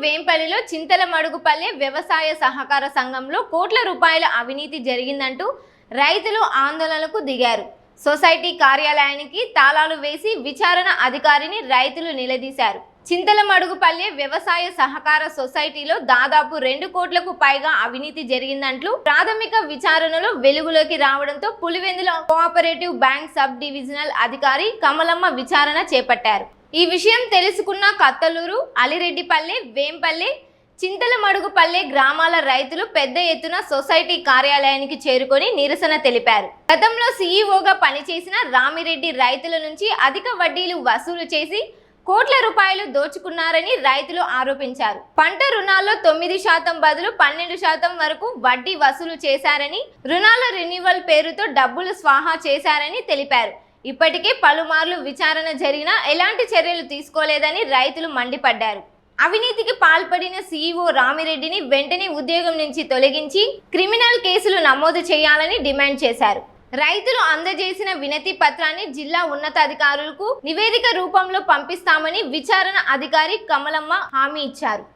వేంపల్లిలో చింతలమడుగుపల్లె వ్యవసాయ సహకార సంఘంలో కోట్ల రూపాయల అవినీతి జరిగిందంటూ రైతులు ఆందోళనకు దిగారు. సొసైటీ కార్యాలయానికి తాళాలు వేసి విచారణ అధికారిని రైతులు నిలదీశారు. చింతలమడుగుపల్లె వ్యవసాయ సహకార సొసైటీలో దాదాపు 2 కోట్లకు పైగా అవినీతి జరిగిందంటూ ప్రాథమిక విచారణలో వెలుగులోకి రావడంతో Pulivendula cooperative bank sub divisional అధికారి కమలమ్మ విచారణ చేపట్టారు. ఈ విషయం తెలుసుకున్న కత్తలూరు, అలిరెడ్డిపల్లె, వేంపల్లె, చింతలమడుగుపల్లె గ్రామాల రైతులు పెద్ద ఎత్తున సొసైటీ కార్యాలయానికి చేరుకొని నిరసన తెలిపారు. గతంలో సీఈఓగా పనిచేసిన రామిరెడ్డి రైతుల నుంచి అధిక వడ్డీలు వసూలు చేసి కోట్ల రూపాయలు దోచుకున్నారని రైతులు ఆరోపించారు. పంట రుణాల్లో 9% బదులు 12% వరకు వడ్డీ వసూలు చేశారని, రుణాల రెన్యువల్ పేరుతో డబ్బులు స్వాహా చేశారని తెలిపారు. ఇప్పటికే పలుమార్లు విచారణ జరిగినా ఎలాంటి చర్యలు తీసుకోలేదని రైతులు మండిపడ్డారు. అవినీతికి పాల్పడిన సీఈఓ రామిరెడ్డిని వెంటనే ఉద్యోగం నుంచి తొలగించి క్రిమినల్ కేసులు నమోదు చేయాలని డిమాండ్ చేశారు. రైతులు అందజేసిన వినతి పత్రాన్ని జిల్లా ఉన్నతాధికారులకు నివేదిక రూపంలో పంపిస్తామని విచారణ అధికారి కమలమ్మ హామీ ఇచ్చారు.